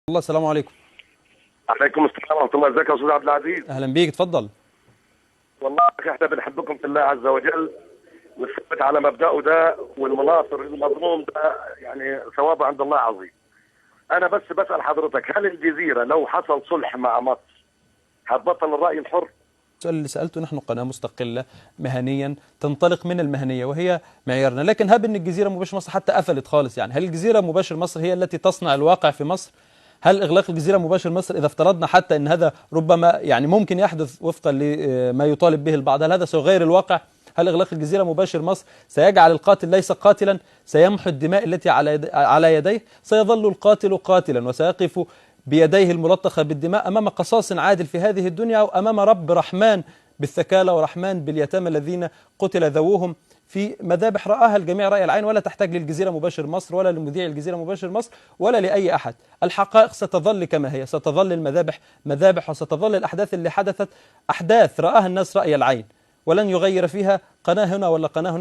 الله، السلام عليكم. عليكم السلام ورحمة الله. ازيك يا استاذ عبد العزيز؟ اهلا بيك، اتفضل. والله احنا بنحبكم في الله عز وجل، والثبت على مبدأه ده والمناصر المظلوم ده يعني ثوابه عند الله عظيم. انا بس بسأل حضرتك، هل الجزيرة لو حصل صلح مع مصر هتبطل الرأي الحر؟ السؤال اللي سألته، نحن قناة مستقلة مهنيا تنطلق من المهنية وهي معيارنا، لكن هب ان الجزيرة مباشر مصر حتى قفلت خالص، يعني هل الجزيرة مباشر مصر هي التي تصنع الواقع في مصر؟ هل إغلاق الجزيرة مباشر مصر إذا افترضنا حتى أن هذا ربما يعني ممكن يحدث وفقا لما يطالب به البعض، هل هذا سيغير الواقع؟ هل إغلاق الجزيرة مباشر مصر سيجعل القاتل ليس قاتلا؟ سيمحو الدماء التي على يديه؟ سيظل القاتل قاتلا وسيقف بيديه الملطخة بالدماء أمام قصاص عادل في هذه الدنيا، أو أمام رب رحمن بالثكالة ورحمن باليتامى الذين قتل ذووهم في مذابح رآها الجميع رأي العين، ولا تحتاج للجزيرة مباشر مصر ولا لمذيع الجزيرة مباشر مصر ولا لأي أحد. الحقائق ستظل كما هي، ستظل المذابح مذابح، وستظل الأحداث اللي حدثت أحداث رآها الناس رأي العين، ولن يغير فيها قناة هنا ولا قناة هنا.